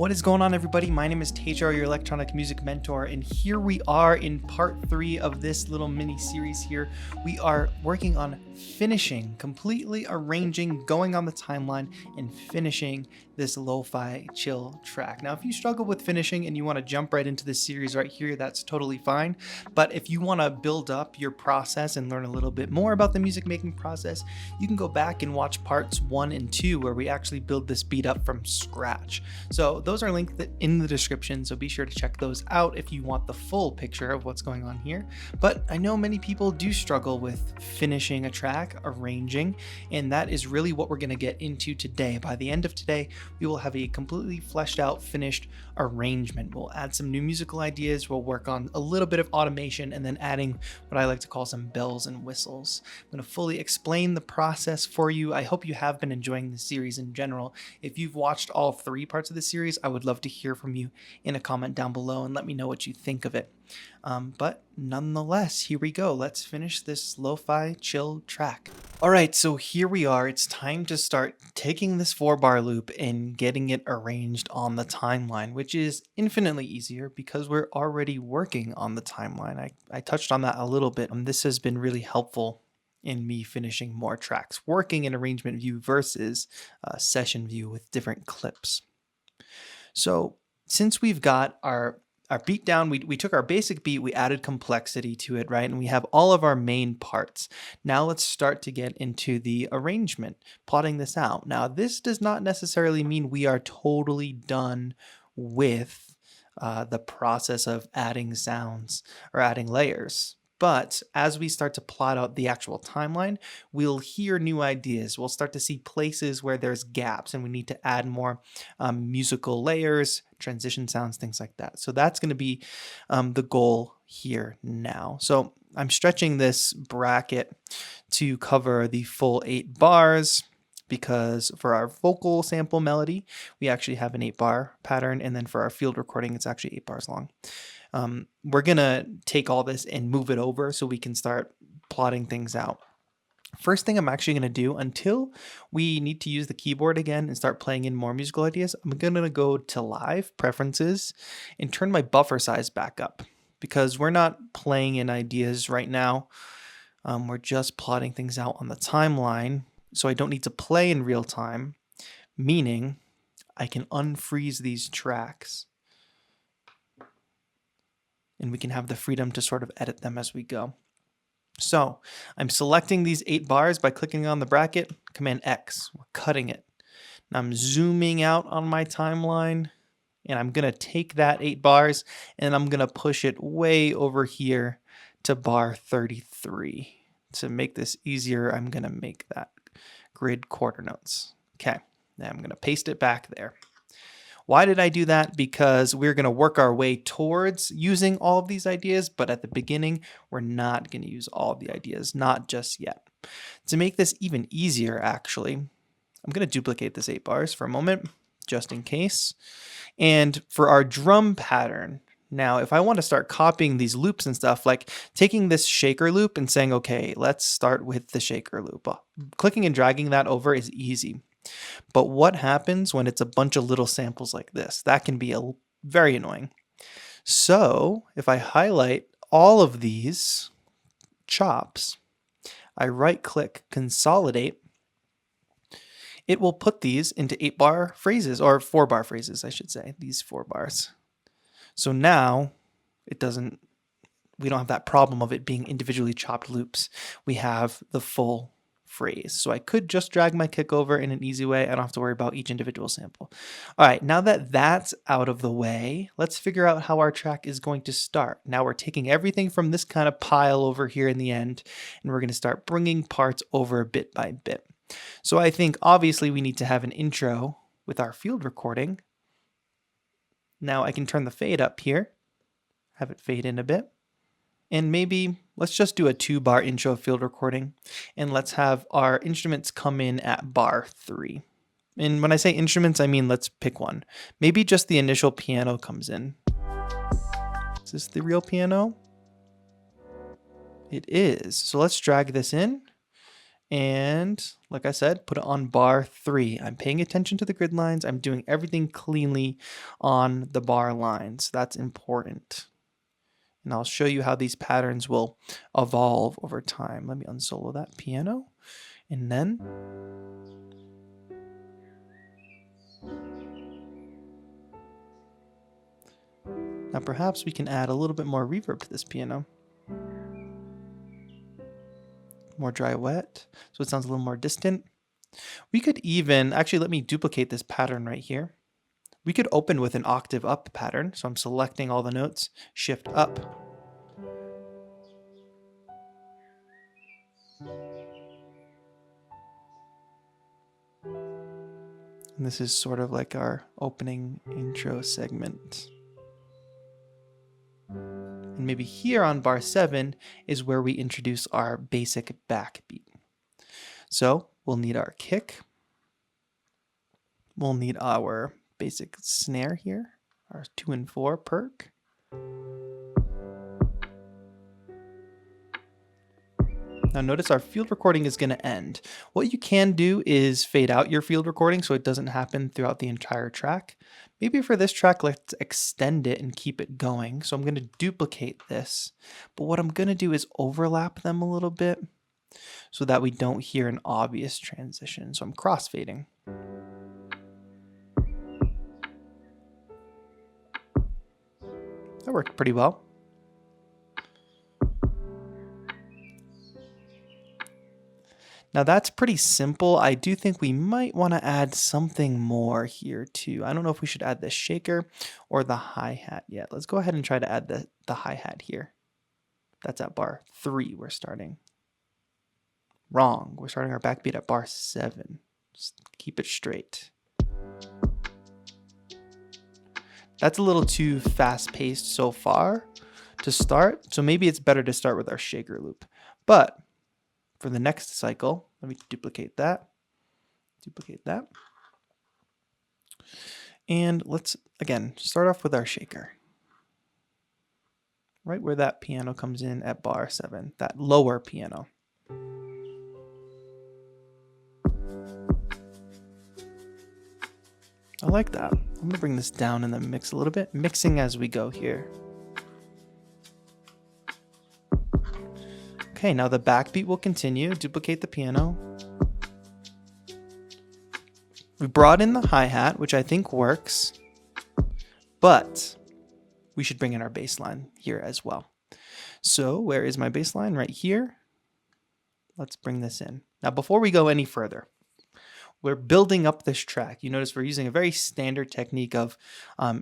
What is going on, everybody? My name is TAETRO, your electronic music mentor, and here we are in part 3 of this little mini series here. We are working on finishing, completely arranging, going on the timeline, and finishing this lo-fi chill track. Now, if you struggle with finishing and you want to jump right into this series right here, that's totally fine. But if you want to build up your process and learn a little bit more about the music making process, you can go back and watch parts 1 and 2 where we actually build this beat up from scratch. So those are linked in the description, so be sure to check those out if you want the full picture of what's going on here. But I know many people do struggle with finishing a track, arranging, and that is really what we're going to get into today. By the end of today, we will have a completely fleshed out, finished arrangement. We'll add some new musical ideas, we'll work on a little bit of automation, and then adding what I like to call some bells and whistles. I'm going to fully explain the process for you. I hope you have been enjoying the series in general. If you've watched all 3 parts of the series, I would love to hear from you in a comment down below and let me know what you think of it. But nonetheless, here we go. Let's finish this lo-fi chill track. All right, so here we are. It's time to start taking this 4-bar loop and getting it arranged on the timeline, which is infinitely easier because we're already working on the timeline. I touched on that a little bit. This has been really helpful in me finishing more tracks, working in arrangement view versus session view with different clips. So since we've got our beat down, we took our basic beat, we added complexity to it, right? And we have all of our main parts. Now let's start to get into the arrangement, plotting this out. Now this does not necessarily mean we are totally done with the process of adding sounds or adding layers. But as we start to plot out the actual timeline, we'll hear new ideas. We'll start to see places where there's gaps and we need to add more musical layers, transition sounds, things like that. So that's going to be the goal here now. So I'm stretching this bracket to cover the full 8 bars because for our vocal sample melody, we actually have an 8-bar pattern. And then for our field recording, it's actually 8 bars long. We're gonna take all this and move it over so we can start plotting things out. First thing I'm actually gonna do, until we need to use the keyboard again and start playing in more musical ideas, I'm gonna go to Live, Preferences, and turn my buffer size back up because we're not playing in ideas right now. We're just plotting things out on the timeline, so I don't need to play in real time, meaning I can unfreeze these tracks and we can have the freedom to sort of edit them as we go. So I'm selecting these 8 bars by clicking on the bracket, Command X, we're cutting it. Now I'm zooming out on my timeline and I'm gonna take that 8 bars and I'm gonna push it way over here to bar 33. To make this easier, I'm gonna make that grid quarter notes. Okay, now I'm gonna paste it back there. Why did I do that? Because we're going to work our way towards using all of these ideas, but at the beginning, we're not going to use all of the ideas, not just yet. To make this even easier, actually, I'm going to duplicate this 8 bars for a moment, just in case. And for our drum pattern, now, if I want to start copying these loops and stuff, like taking this shaker loop and saying, okay, let's start with the shaker loop. Clicking and dragging that over is easy. But what happens when it's a bunch of little samples like this? That can be very annoying. So if I highlight all of these chops, I right-click, consolidate, it will put these into 8-bar phrases, or 4-bar phrases, I should say, these 4 bars. So now we don't have that problem of it being individually chopped loops. We have the full phrase. So I could just drag my kick over in an easy way. I don't have to worry about each individual sample. All right, now that that's out of the way, let's figure out how our track is going to start. Now we're taking everything from this kind of pile over here in the end, and we're going to start bringing parts over bit by bit. So I think obviously we need to have an intro with our field recording. Now I can turn the fade up here, have it fade in a bit. And maybe let's just do a 2-bar intro field recording and let's have our instruments come in at bar 3. And when I say instruments, I mean, let's pick one. Maybe just the initial piano comes in. Is this the real piano? It is. So let's drag this in And like I said, put it on bar 3. I'm paying attention to the grid lines. I'm doing everything cleanly on the bar lines. That's important. And I'll show you how these patterns will evolve over time. Let me unsolo that piano. And then now perhaps we can add a little bit more reverb to this piano. More dry wet, so it sounds a little more distant. We could even, actually let me duplicate this pattern right here. We could open with an octave up pattern. So I'm selecting all the notes, shift up. And this is sort of like our opening intro segment. And maybe here on bar 7 is where we introduce our basic backbeat. So we'll need our kick. We'll need our basic snare here, our 2 and 4 perk. Now notice our field recording is going to end. What you can do is fade out your field recording so it doesn't happen throughout the entire track. Maybe for this track, let's extend it and keep it going. So I'm going to duplicate this, but what I'm going to do is overlap them a little bit so that we don't hear an obvious transition. So I'm crossfading. That worked pretty well. Now that's pretty simple. I do think we might want to add something more here too. I don't know if we should add the shaker or the hi-hat yet. Let's go ahead and try to add the hi-hat here. That's at bar 3 we're starting. Wrong, we're starting our backbeat at bar 7. Just keep it straight. That's a little too fast-paced so far to start, so maybe it's better to start with our shaker loop. But for the next cycle, let me duplicate that. And let's, again, start off with our shaker. Right where that piano comes in at bar 7, that lower piano. I like that. I'm gonna bring this down in the mix a little bit, mixing as we go here. Okay, now the backbeat will continue. Duplicate the piano. We brought in the hi-hat, which I think works, but we should bring in our bass line here as well. So where is my bass line? Right here. Let's bring this in. Now, before we go any further, we're building up this track. You notice we're using a very standard technique of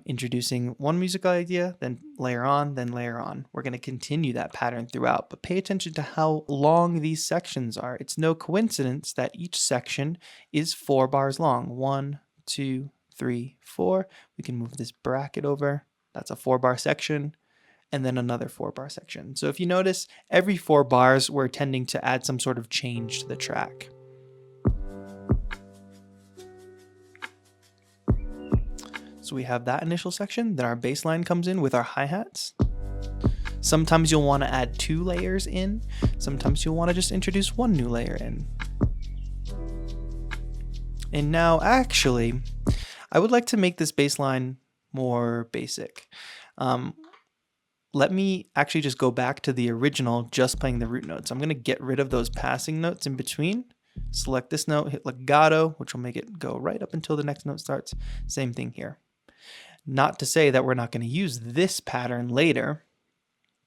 introducing one musical idea, then layer on, then layer on. We're going to continue that pattern throughout, but pay attention to how long these sections are. It's no coincidence that each section is 4 bars long. 1, 2, 3, 4. We can move this bracket over. That's a 4-bar section, and then another 4-bar section. So if you notice, every 4 bars, we're tending to add some sort of change to the track. So we have that initial section, then our bass line comes in with our hi-hats. Sometimes you'll want to add 2 layers in. Sometimes you'll want to just introduce 1 new layer in. And now actually, I would like to make this bass line more basic. Let me actually just go back to the original, just playing the root notes. I'm going to get rid of those passing notes in between. Select this note, hit legato, which will make it go right up until the next note starts. Same thing here. Not to say that we're not going to use this pattern later,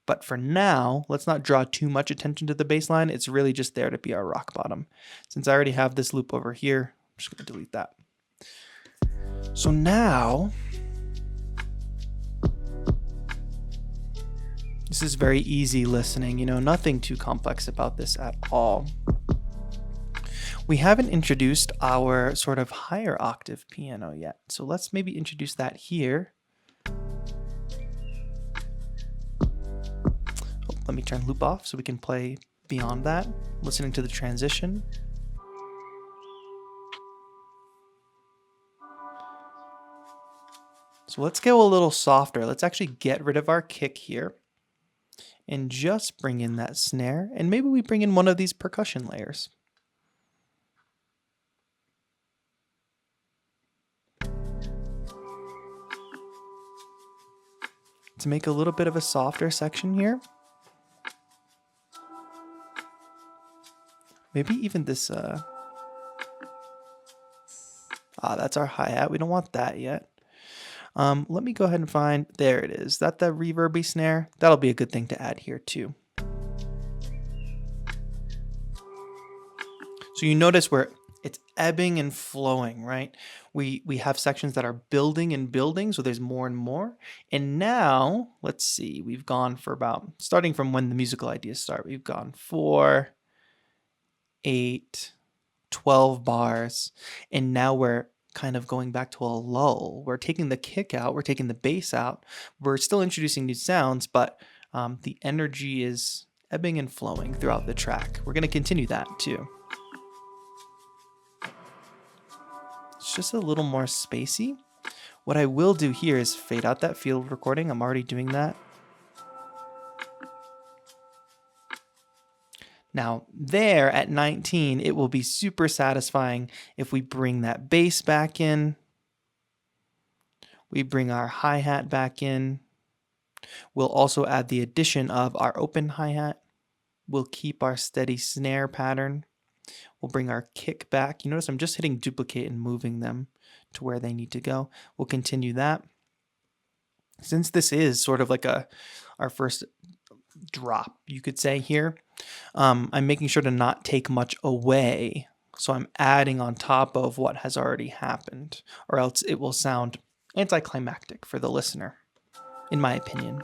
but for now, let's not draw too much attention to the bass line. It's really just there to be our rock bottom. Since I already have this loop over here, I'm just going to delete that. So now, this is very easy listening, you know, nothing too complex about this at all. We haven't introduced our sort of higher octave piano yet, so let's maybe introduce that here. Oh, let me turn loop off so we can play beyond that, listening to the transition. So let's go a little softer. Let's actually get rid of our kick here and just bring in that snare, and maybe we bring in one of these percussion layers. to make a little bit of a softer section here. Maybe even this, that's our hi-hat. We don't want that yet. Let me go ahead and find, there it is. That the reverby snare? That'll be a good thing to add here too. So you notice where it's ebbing and flowing, right? We have sections that are building and building, so there's more and more. And now, let's see, we've gone for about, starting from when the musical ideas start, we've gone 4, 8, 12 bars, and now we're kind of going back to a lull. We're taking the kick out, we're taking the bass out, we're still introducing new sounds, but the energy is ebbing and flowing throughout the track. We're going to continue that too. It's just a little more spacey. What I will do here is fade out that field recording. I'm already doing that. Now there at 19, it will be super satisfying if we bring that bass back in. We bring our hi-hat back in. We'll also add the addition of our open hi-hat. We'll keep our steady snare pattern. We'll bring our kick back. You notice I'm just hitting duplicate and moving them to where they need to go. We'll continue that. Since this is sort of like our first drop, you could say here, I'm making sure to not take much away. So I'm adding on top of what has already happened, or else it will sound anticlimactic for the listener, in my opinion.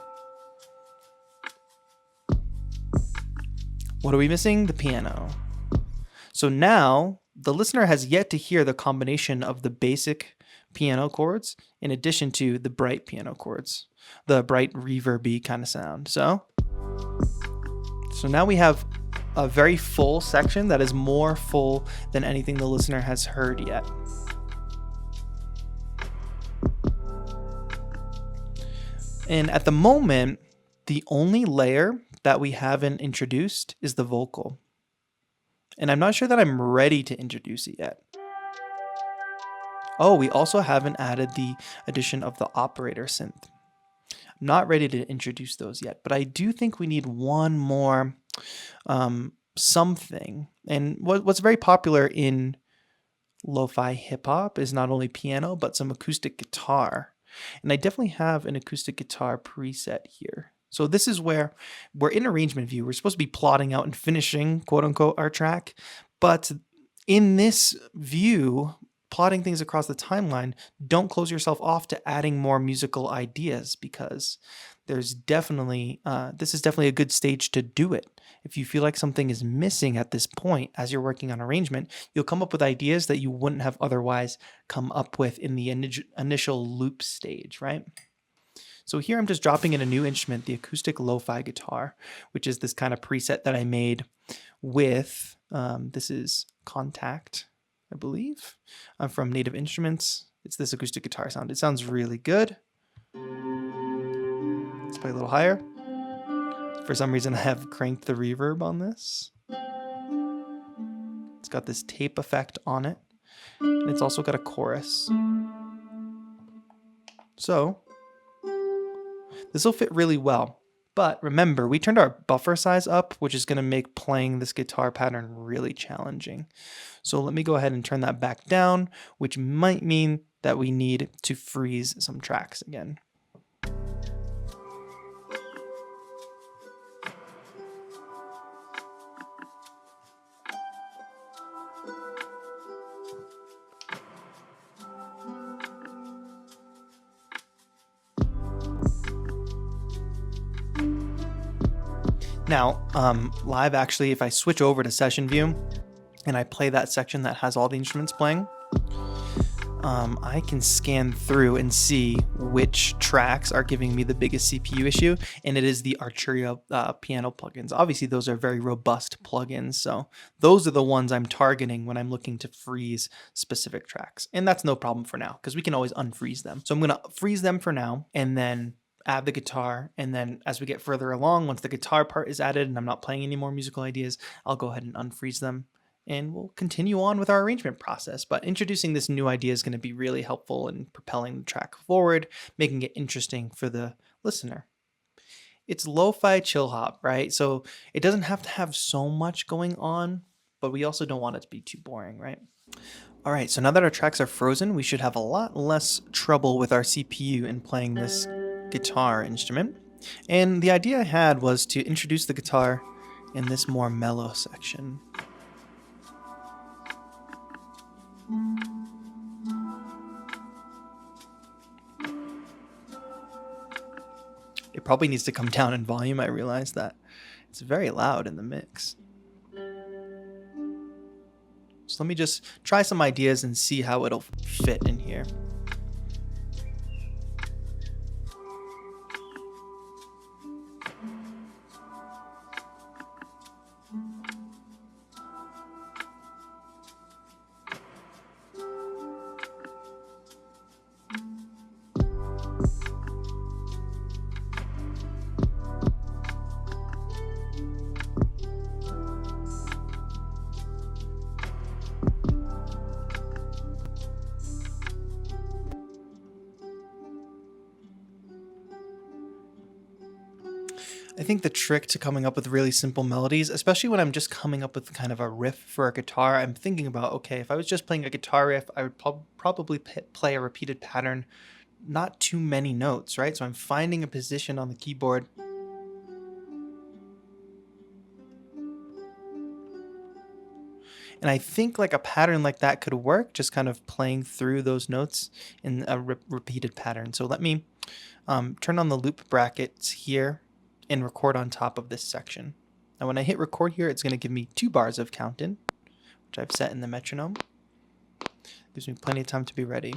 What are we missing? The piano. So now the listener has yet to hear the combination of the basic piano chords in addition to the bright piano chords, the bright reverby kind of sound. So now we have a very full section that is more full than anything the listener has heard yet. And at the moment, the only layer that we haven't introduced is the vocal. And I'm not sure that I'm ready to introduce it yet. Oh, we also haven't added the addition of the operator synth. I'm not ready to introduce those yet, but I do think we need one more something. And what's very popular in lo-fi hip-hop is not only piano, but some acoustic guitar. And I definitely have an acoustic guitar preset here. So this is where we're in arrangement view. We're supposed to be plotting out and finishing, quote unquote, our track. But in this view, plotting things across the timeline, don't close yourself off to adding more musical ideas, because there's definitely, this is definitely a good stage to do it. If you feel like something is missing at this point as you're working on arrangement, you'll come up with ideas that you wouldn't have otherwise come up with in the initial loop stage, right? So here I'm just dropping in a new instrument, the acoustic lo-fi guitar, which is this kind of preset that I made with, this is Contact, I believe, from Native Instruments. It's this acoustic guitar sound. It sounds really good. Let's play a little higher. For some reason, I have cranked the reverb on this. It's got this tape effect on it. And it's also got a chorus. So this will fit really well. But remember, we turned our buffer size up, which is going to make playing this guitar pattern really challenging. So let me go ahead and turn that back down, which might mean that we need to freeze some tracks again. Now, live actually, if I switch over to session view and I play that section that has all the instruments playing, I can scan through and see which tracks are giving me the biggest CPU issue, and it is the Arturia piano plugins. Obviously, those are very robust plugins, so those are the ones I'm targeting when I'm looking to freeze specific tracks. And that's no problem for now, because we can always unfreeze them. So I'm going to freeze them for now, and then add the guitar, and then as we get further along, once the guitar part is added and I'm not playing any more musical ideas, I'll go ahead and unfreeze them, and we'll continue on with our arrangement process. But introducing this new idea is going to be really helpful in propelling the track forward, making it interesting for the listener. It's lo-fi chill hop, right? So it doesn't have to have so much going on, but we also don't want it to be too boring, right? All right, so now that our tracks are frozen, we should have a lot less trouble with our CPU in playing this guitar instrument. And the idea I had was to introduce the guitar in this more mellow section. It probably needs to come down in volume. I realize that it's very loud in the mix. So let me just try some ideas and see how it'll fit in here. I think the trick to coming up with really simple melodies, especially when I'm just coming up with kind of a riff for a guitar, I'm thinking about, okay, if I was just playing a guitar riff, I would probably play a repeated pattern, not too many notes, right? So I'm finding a position on the keyboard. And I think like a pattern like that could work, just kind of playing through those notes in a repeated pattern. So let me turn on the loop brackets here and record on top of this section. Now when I hit record here, it's going to give me 2 bars of count in, which I've set in the metronome. Gives me plenty of time to be ready.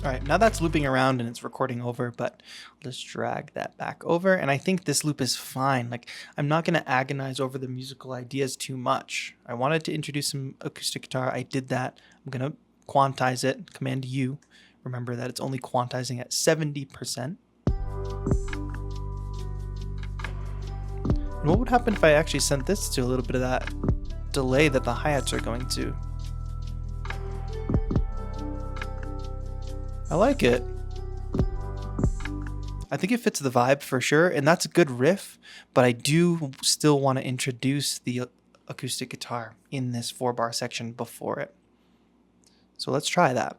All right, now that's looping around and it's recording over, but I'll just drag that back over. And I think this loop is fine. Like, I'm not going to agonize over the musical ideas too much. I wanted to introduce some acoustic guitar. I did that. I'm going to quantize it, Command U. Remember that it's only quantizing at 70%. And what would happen if I actually sent this to a little bit of that delay that the hi-hats are going to? I like it. I think it fits the vibe for sure, and that's a good riff, but I do still want to introduce the acoustic guitar in this 4-bar section before it. So let's try that.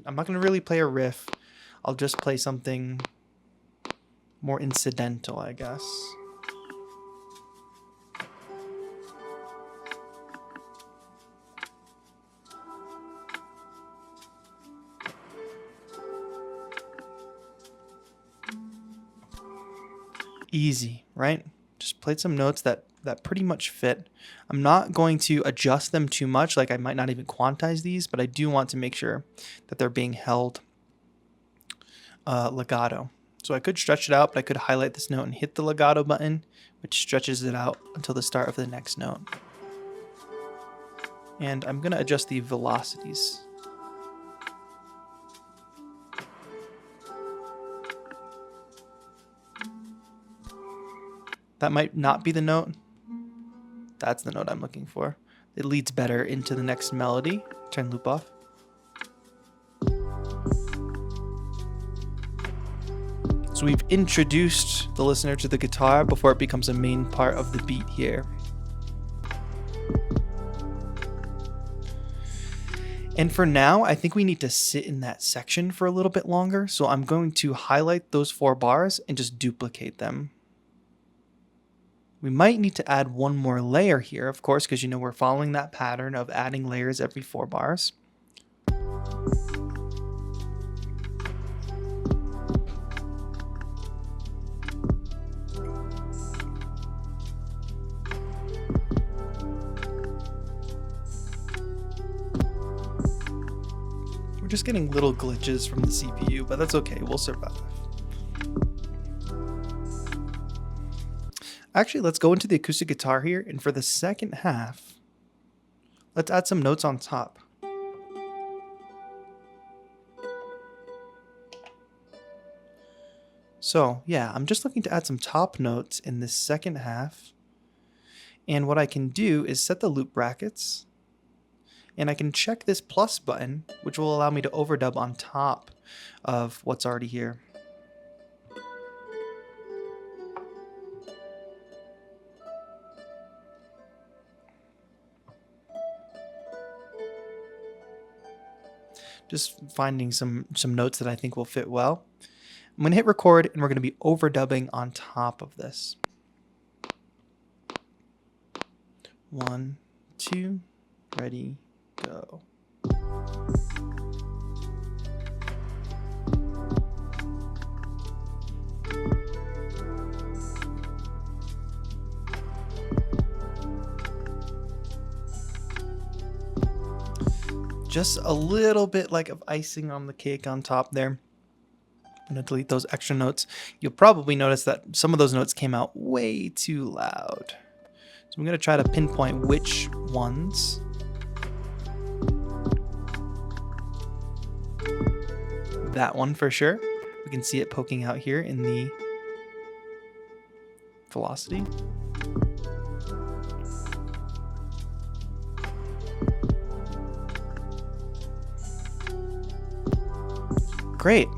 I'm not going to really play a riff. I'll just play something more incidental, I guess. Easy, right? Just played some notes that pretty much fit. I'm not going to adjust them too much, like I might not even quantize these, but I do want to make sure that they're being held legato. So I could stretch it out, but I could highlight this note and hit the legato button, which stretches it out until the start of the next note. And I'm going to adjust the velocities. That might not be the note. That's the note I'm looking for. It leads better into the next melody. Turn loop off. So we've introduced the listener to the guitar before it becomes a main part of the beat here. And for now, I think we need to sit in that section for a little bit longer. So I'm going to highlight those 4 bars and just duplicate them. We might need to add one more layer here, of course, because we're following that pattern of adding layers every 4 bars. We're just getting little glitches from the CPU, but that's okay, we'll survive. Actually, let's go into the acoustic guitar here, and for the second half, let's add some notes on top. So yeah, I'm just looking to add some top notes in this second half. And what I can do is set the loop brackets, and I can check this plus button, which will allow me to overdub on top of what's already here. Just finding some notes that I think will fit well. I'm going to hit record, and we're going to be overdubbing on top of this. 1, 2, ready, go. Just a little bit like of icing on the cake on top there. I'm going to delete those extra notes. You'll probably notice that some of those notes came out way too loud. So I'm going to try to pinpoint which ones. That one for sure. We can see it poking out here in the velocity. Great.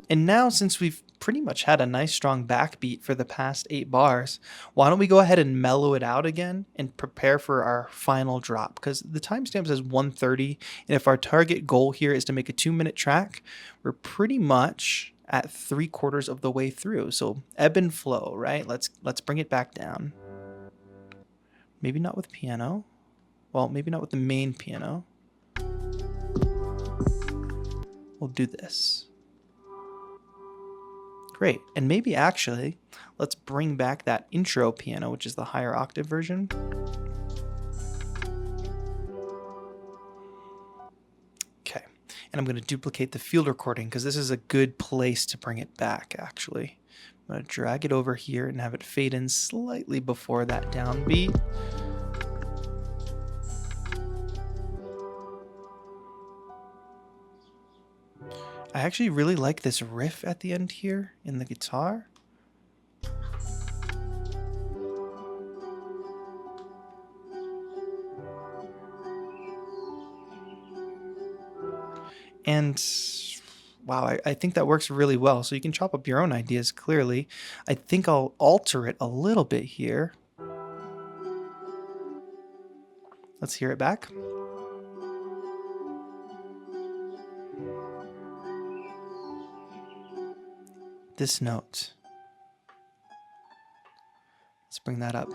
And now, since we've pretty much had a nice strong backbeat for the past 8 bars, why don't we go ahead and mellow it out again and prepare for our final drop? Because the timestamp says 1:30, and if our target goal here is to make a 2-minute track, we're pretty much at 3/4 of the way through. So ebb and flow, right? Let's bring it back down. Maybe not with piano. Well, maybe not with the main piano. We'll do this. Great. And maybe actually, let's bring back that intro piano, which is the higher octave version. Okay. And I'm going to duplicate the field recording because this is a good place to bring it back, actually. I'm going to drag it over here and have it fade in slightly before that downbeat. I actually really like this riff at the end here in the guitar. And wow, I think that works really well. So you can chop up your own ideas clearly. I think I'll alter it a little bit here. Let's hear it back. This note. Let's bring that up.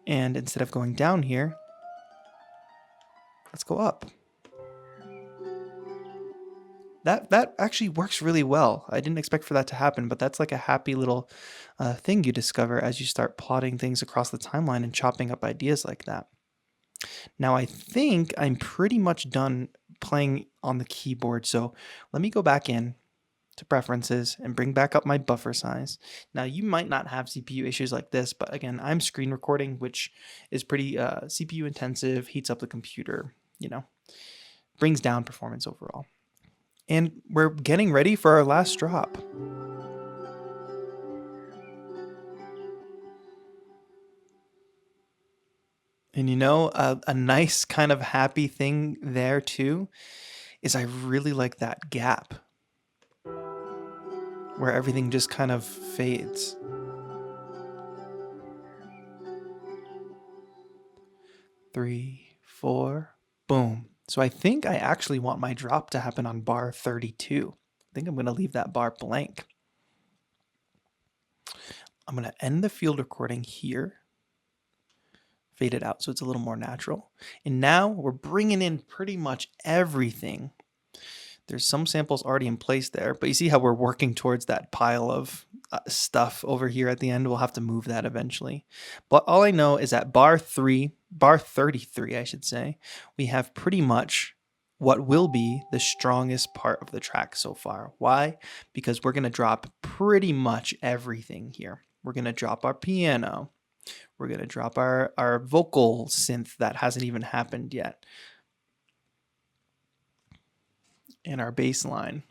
And instead of going down here, let's go up. That actually works really well. I didn't expect for that to happen, but that's like a happy little thing you discover as you start plotting things across the timeline and chopping up ideas like that. Now I think I'm pretty much done playing on the keyboard, so let me go back in to preferences and bring back up my buffer size. Now you might not have CPU issues like this, but again, I'm screen recording, which is pretty CPU intensive, heats up the computer, you know, brings down performance overall. And we're getting ready for our last drop. And you know, a nice kind of happy thing there too is I really like that gap where everything just kind of fades. Three, four, boom. So I think I actually want my drop to happen on bar 32. I think I'm going to leave that bar blank. I'm going to end the field recording here. Fade it out so it's a little more natural. And now we're bringing in pretty much everything. There's some samples already in place there, but you see how we're working towards that pile of stuff over here at the end. We'll have to move that eventually. But all I know is at bar 33, I should say, we have pretty much what will be the strongest part of the track so far. Why? Because we're going to drop pretty much everything here. We're going to drop our piano. we're going to drop our vocal synth that hasn't even happened yet. And our bass line.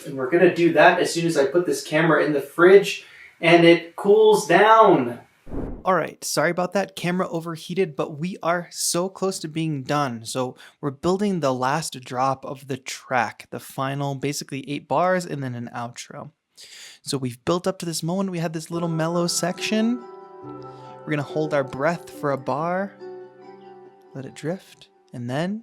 And we're going to do that as soon as I put this camera in the fridge and it cools down. All right, sorry about that, camera overheated, but we are so close to being done. So we're building the last drop of the track, the final basically 8 bars and then an outro. So we've built up to this moment. We had this little mellow section. We're gonna hold our breath for a bar, let it drift, and then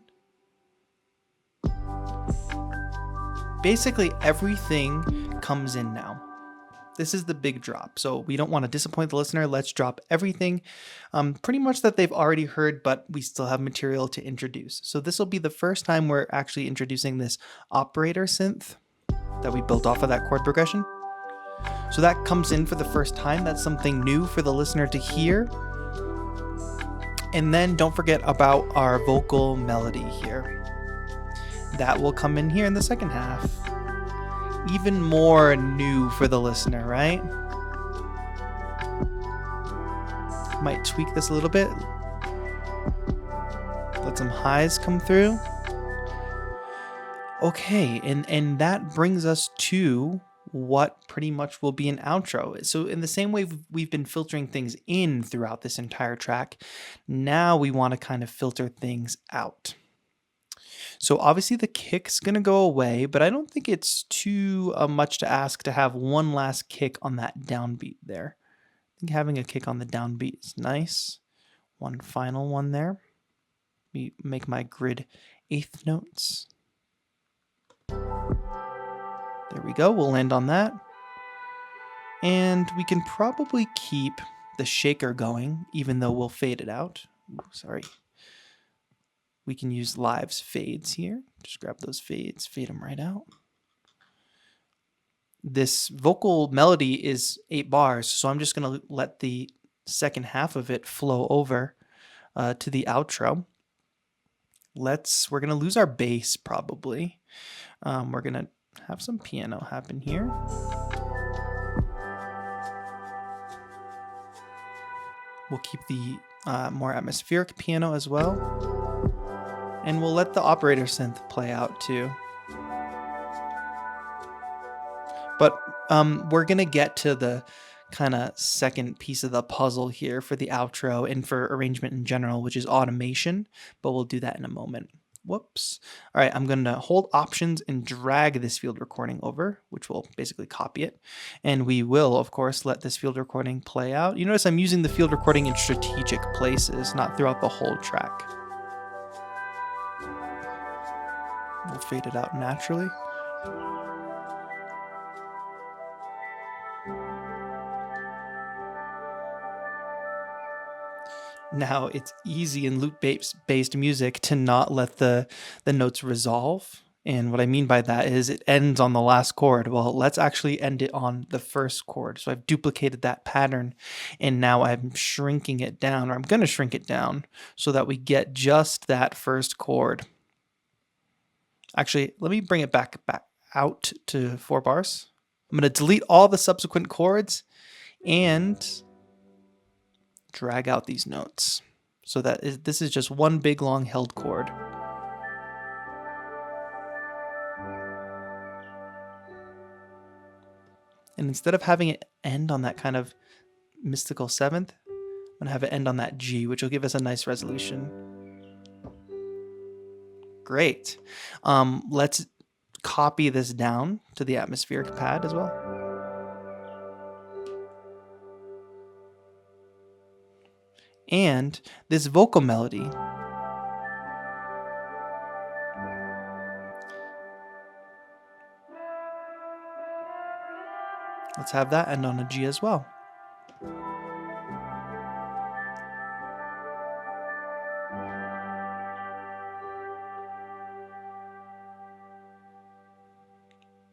basically everything comes in now. This is the big drop, so we don't want to disappoint the listener. Let's drop everything pretty much that they've already heard, but we still have material to introduce. So this will be the first time we're actually introducing this operator synth that we built off of that chord progression. So that comes in for the first time. That's something new for the listener to hear. And then don't forget about our vocal melody here. That will come in here in the second half. Even more new for the listener, right? Might tweak this a little bit. Let some highs come through. Okay, and that brings us to what pretty much will be an outro. So in the same way we've been filtering things in throughout this entire track, now we want to kind of filter things out. So obviously the kick's going to go away, but I don't think it's too much to ask to have one last kick on that downbeat there. I think having a kick on the downbeat is nice. One final one there. Let me make my grid eighth notes. There we go. We'll land on that. And we can probably keep the shaker going, even though we'll fade it out. Ooh, sorry. We can use Live's fades here. Just grab those fades, fade them right out. This vocal melody is 8 bars, so I'm just going to let the second half of it flow over to the outro. We're going to lose our bass probably. We're going to have some piano happen here. We'll keep the more atmospheric piano as well. And we'll let the operator synth play out too. But we're going to get to the kind of second piece of the puzzle here for the outro and for arrangement in general, which is automation. But we'll do that in a moment. Whoops. All right, I'm going to hold options and drag this field recording over, which will basically copy it. And we will, of course, let this field recording play out. You notice I'm using the field recording in strategic places, not throughout the whole track. We'll fade it out naturally. Now it's easy in loop-based music to not let the notes resolve. And what I mean by that is it ends on the last chord. Well, let's actually end it on the first chord. So I've duplicated that pattern and now I'm shrinking it down, or I'm going to shrink it down so that we get just that first chord. Actually, let me bring it back out to 4 bars. I'm going to delete all the subsequent chords and drag out these notes so that this is just one big long held chord. And instead of having it end on that kind of mystical 7th, I'm going to have it end on that G, which will give us a nice resolution. Great. Let's copy this down to the atmospheric pad as well. And this vocal melody. Let's have that end on a G as well.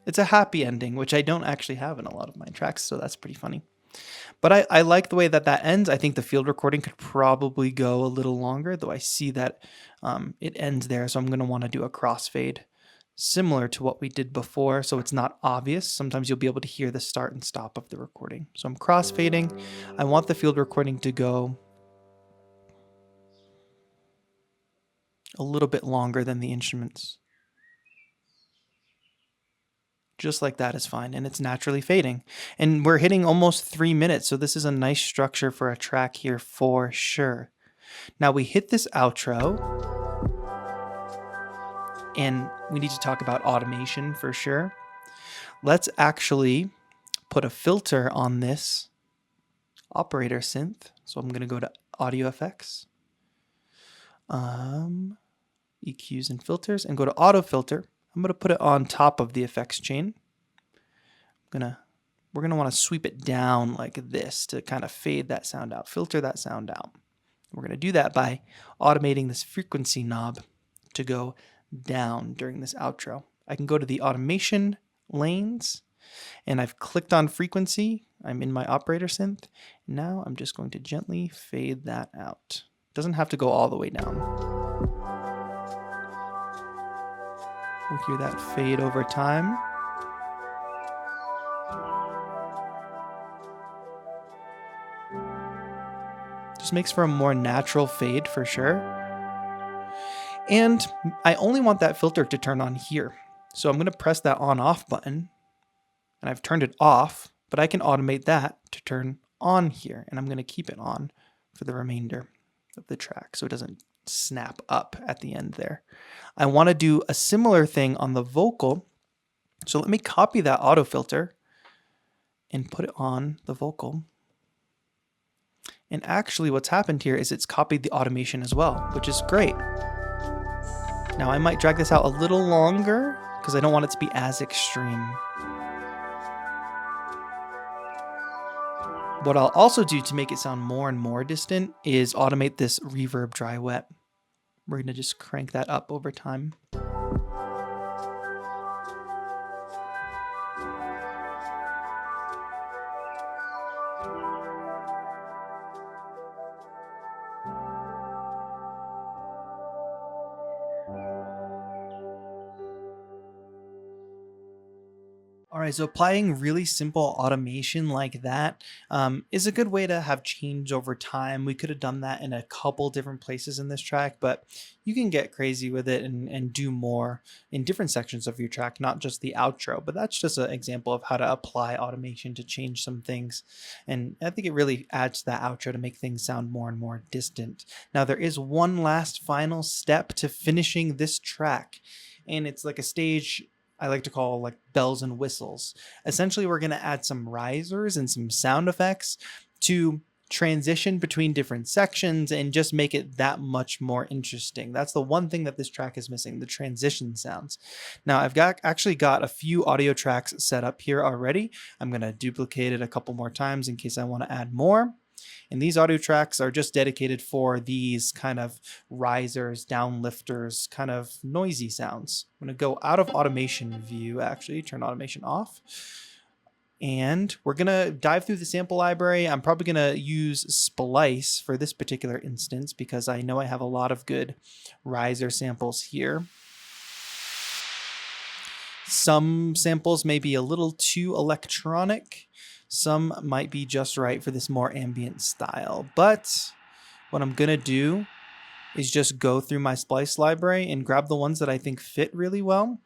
It's a happy ending, which I don't actually have in a lot of my tracks, so that's pretty funny. But I like the way that ends. I think the field recording could probably go a little longer, though I see that it ends there, so I'm going to want to do a crossfade similar to what we did before, so it's not obvious. Sometimes you'll be able to hear the start and stop of the recording. So I'm crossfading. I want the field recording to go a little bit longer than the instruments. Just like that is fine, and it's naturally fading. And we're hitting almost 3 minutes, so this is a nice structure for a track here for sure. Now we hit this outro, and we need to talk about automation for sure. Let's actually put a filter on this operator synth. So I'm going to go to Audio Effects, EQs and filters, and go to Auto Filter. I'm going to put it on top of the effects chain. We're going to want to sweep it down like this to kind of fade that sound out, filter that sound out. We're going to do that by automating this frequency knob to go down during this outro. I can go to the automation lanes, and I've clicked on frequency. I'm in my operator synth. Now I'm just going to gently fade that out. It doesn't have to go all the way down. We'll hear that fade over time. Just makes for a more natural fade for sure. And I only want that filter to turn on here. So I'm going to press that on-off button, and I've turned it off, but I can automate that to turn on here, and I'm going to keep it on for the remainder of the track so it doesn't snap up at the end there. I want to do a similar thing on the vocal, so let me copy that auto filter and put it on the vocal. And actually what's happened here is it's copied the automation as well, which is great. Now I might drag this out a little longer because I don't want it to be as extreme. What I'll also do to make it sound more and more distant is automate this reverb dry wet. We're going to just crank that up over time. All right, so applying really simple automation like that is a good way to have change over time. We could have done that in a couple different places in this track, but you can get crazy with it and do more in different sections of your track, not just the outro. But that's just an example of how to apply automation to change some things. And I think it really adds to that outro to make things sound more and more distant. Now, there is one last final step to finishing this track, and it's like a stage I like to call like bells and whistles. Essentially, we're going to add some risers and some sound effects to transition between different sections and just make it that much more interesting. That's the one thing that this track is missing, the transition sounds. Now, I've actually got a few audio tracks set up here already. I'm going to duplicate it a couple more times in case I want to add more. And these audio tracks are just dedicated for these kind of risers, downlifters, kind of noisy sounds. I'm going to go out of automation view, actually, turn automation off. And we're going to dive through the sample library. I'm probably going to use Splice for this particular instance because I know I have a lot of good riser samples here. Some samples may be a little too electronic. Some might be just right for this more ambient style. But what I'm going to do is just go through my Splice library and grab the ones that I think fit really well.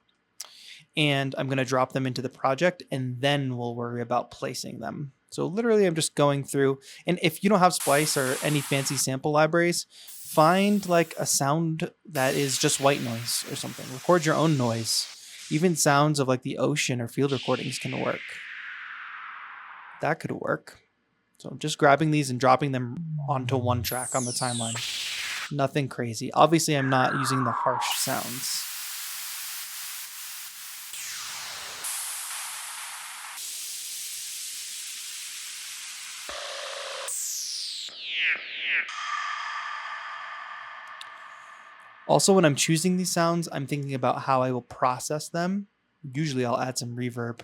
And I'm going to drop them into the project, and then we'll worry about placing them. So literally, I'm just going through. And if you don't have Splice or any fancy sample libraries, find like a sound that is just white noise or something. Record your own noise. Even sounds of like the ocean or field recordings can work. That could work. So I'm just grabbing these and dropping them onto one track on the timeline. Nothing crazy. Obviously, I'm not using the harsh sounds. Also, when I'm choosing these sounds, I'm thinking about how I will process them. Usually I'll add some reverb.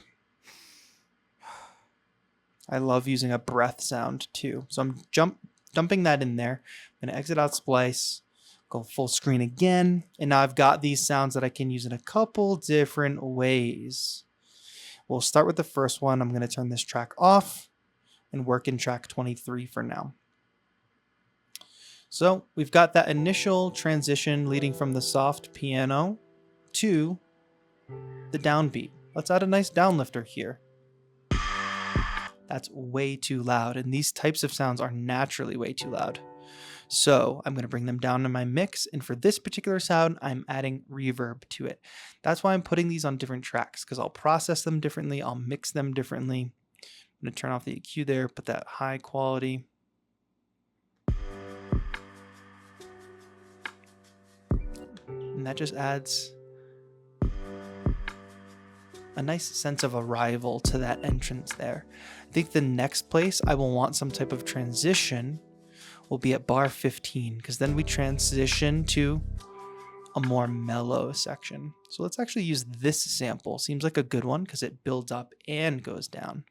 I love using a breath sound too. So I'm dumping that in there. I'm going to exit out Splice, Go full screen again. And now I've got these sounds that I can use in a couple different ways. We'll start with the first one. I'm going to turn this track off and work in track 23 for now. So we've got that initial transition leading from the soft piano to the downbeat. Let's add a nice downlifter here. That's way too loud, and these types of sounds are naturally way too loud. So I'm going to bring them down in my mix, and for this particular sound, I'm adding reverb to it. That's why I'm putting these on different tracks, because I'll process them differently, I'll mix them differently. I'm going to turn off the EQ there, put that high quality. And that just adds a nice sense of arrival to that entrance there. I think the next place I will want some type of transition will be at bar 15, because then we transition to a more mellow section. So let's actually use this sample. Seems like a good one because it builds up and goes down.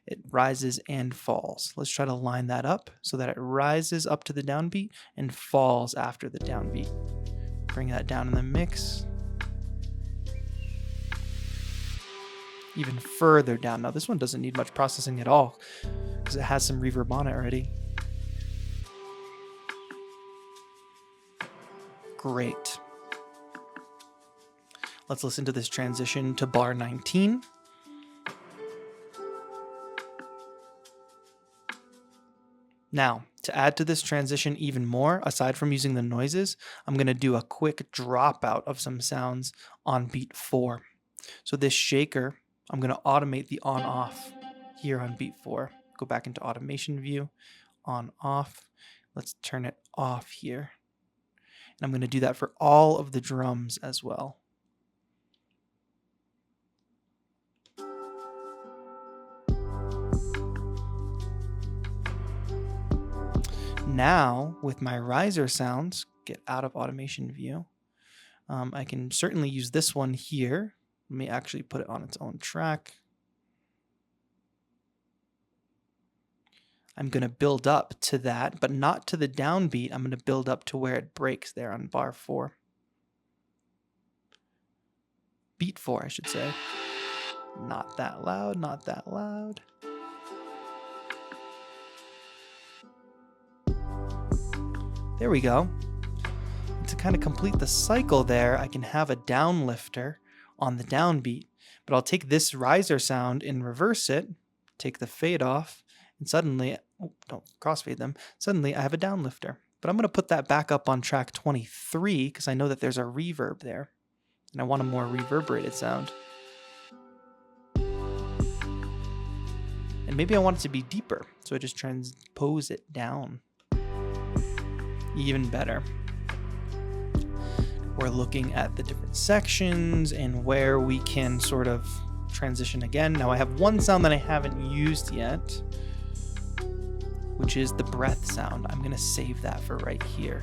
It rises and falls. Let's try to line that up so that it rises up to the downbeat and falls after the downbeat. Bring that down in the mix. Even further down. Now this one doesn't need much processing at all because it has some reverb on it already. Great. Let's listen to this transition to bar 19. Now, to add to this transition even more, aside from using the noises, I'm going to do a quick dropout of some sounds on beat 4. So this shaker, I'm going to automate the on-off here on beat 4. Go back into automation view, on-off. Let's turn it off here. And I'm going to do that for all of the drums as well. Now, with my riser sounds, get out of automation view. I can certainly use this one here. Let me actually put it on its own track. I'm going to build up to that, but not to the downbeat. I'm going to build up to where it breaks there on bar 4. Beat 4, I should say. Not that loud, not that loud. There we go. And to kind of complete the cycle there, I can have a downlifter on the downbeat, but I'll take this riser sound and reverse it, take the fade off, and suddenly, oh, don't crossfade them, suddenly I have a downlifter. But I'm going to put that back up on track 23 because I know that there's a reverb there, and I want a more reverberated sound. And maybe I want it to be deeper, so I just transpose it down. Even better. We're looking at the different sections and where we can sort of transition again. Now I have one sound that I haven't used yet, which is the breath sound. I'm going to save that for right here.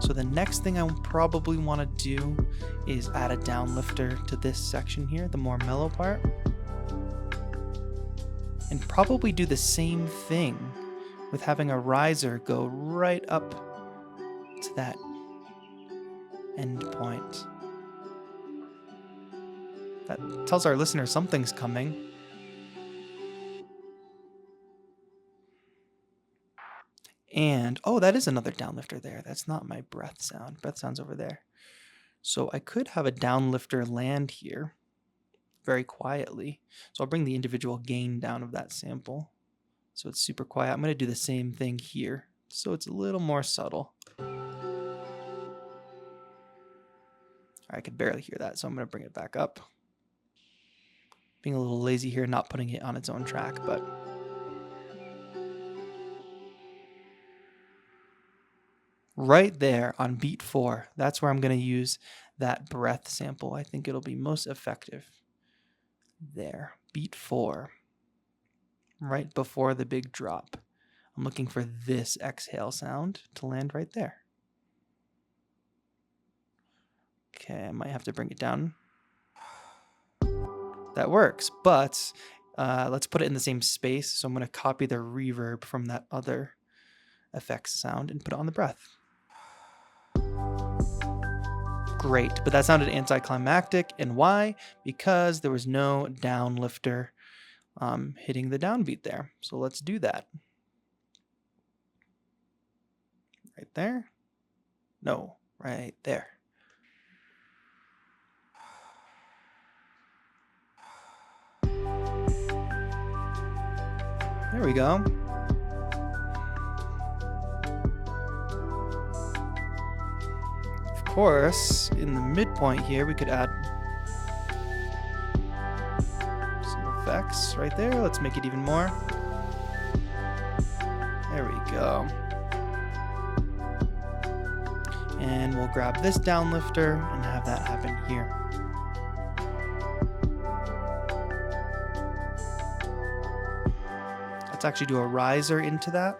So the next thing I probably want to do is add a downlifter to this section here, the more mellow part. And probably do the same thing with having a riser go right up to that end point. That tells our listener something's coming. And, oh, that is another downlifter there. That's not my breath sound. Breath sound's over there. So I could have a downlifter land here very quietly. So I'll bring the individual gain down of that sample. So it's super quiet. I'm going to do the same thing here. So it's a little more subtle. I could barely hear that, so I'm going to bring it back up. Being a little lazy here, not putting it on its own track, but right there on beat 4, that's where I'm going to use that breath sample. I think it'll be most effective. There, beat 4, right before the big drop. I'm looking for this exhale sound to land right there. Okay, I might have to bring it down. That works, but let's put it in the same space. So I'm going to copy the reverb from that other effects sound and put it on the breath. Great, but that sounded anticlimactic. And why? Because there was no downlifter hitting the downbeat there. So let's do that. Right there. No, right there. There we go. Of course, in the midpoint here, we could add some effects right there. Let's make it even more. There we go. And we'll grab this downlifter and have that happen here. Let's actually do a riser into that.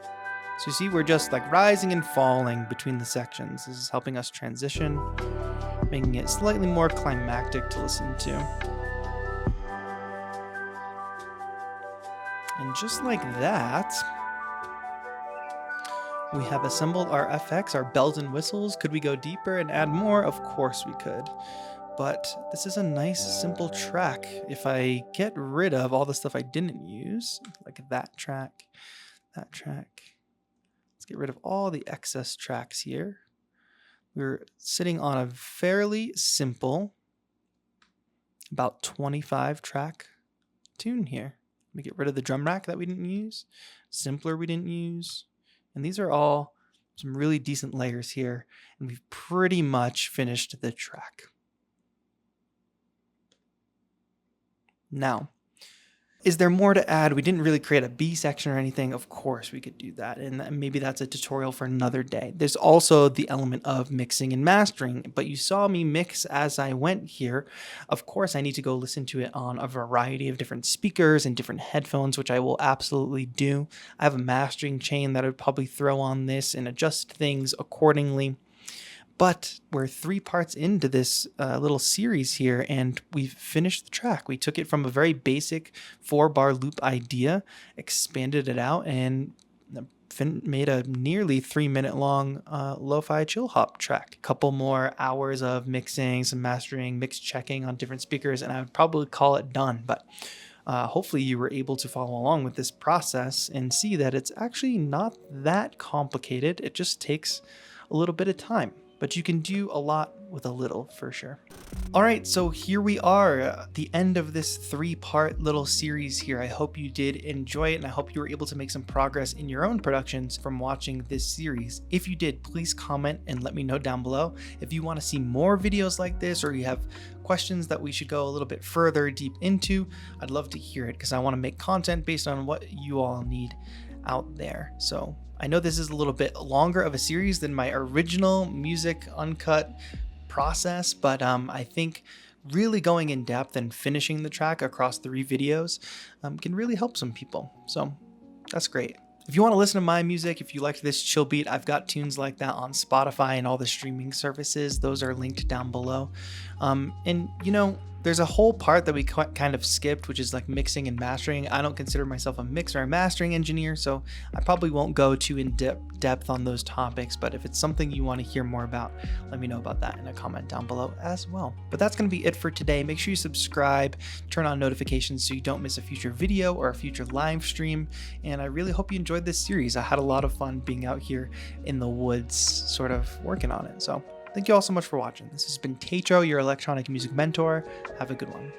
So you see, we're just like rising and falling between the sections. This is helping us transition, making it slightly more climactic to listen to. And just like that, we have assembled our FX, our bells and whistles. Could we go deeper and add more? Of course we could. But this is a nice, simple track. If I get rid of all the stuff I didn't use, like that track, let's get rid of all the excess tracks here. We're sitting on a fairly simple, about 25 track tune here. We get rid of the drum rack that we didn't use, simpler we didn't use. And these are all some really decent layers here. And we've pretty much finished the track. Now, is there more to add? We didn't really create a B section or anything. Of course, we could do that. And maybe that's a tutorial for another day. There's also the element of mixing and mastering, but you saw me mix as I went here. Of course, I need to go listen to it on a variety of different speakers and different headphones, which I will absolutely do. I have a mastering chain that I would probably throw on this and adjust things accordingly. But we're 3 parts into this little series here, and we've finished the track. We took it from a very basic 4-bar loop idea, expanded it out, and made a nearly 3-minute long lo-fi chill hop track. A couple more hours of mixing, some mastering, mix checking on different speakers, and I would probably call it done. But hopefully you were able to follow along with this process and see that it's actually not that complicated. It just takes a little bit of time. But you can do a lot with a little, for sure. All right, so here we are, the end of this 3-part little series here. I hope you did enjoy it, and I hope you were able to make some progress in your own productions from watching this series. If you did, please comment and let me know down below. If you want to see more videos like this, or you have questions that we should go a little bit further deep into, I'd love to hear it, because I want to make content based on what you all need out there. So I know this is a little bit longer of a series than my original music uncut process, but I think really going in depth and finishing the track across 3 videos can really help some people. So that's great. If you want to listen to my music, if you liked this chill beat, I've got tunes like that on Spotify and all the streaming services. Those are linked down below. And you know, there's a whole part that we kind of skipped, which is like mixing and mastering. I don't consider myself a mixer or mastering engineer, so I probably won't go too in depth on those topics. But if it's something you want to hear more about, let me know about that in a comment down below as well. But that's going to be it for today. Make sure you subscribe, turn on notifications so you don't miss a future video or a future live stream. And I really hope you enjoyed this series. I had a lot of fun being out here in the woods, sort of working on it. So thank you all so much for watching. This has been TAETRO, your electronic music mentor. Have a good one.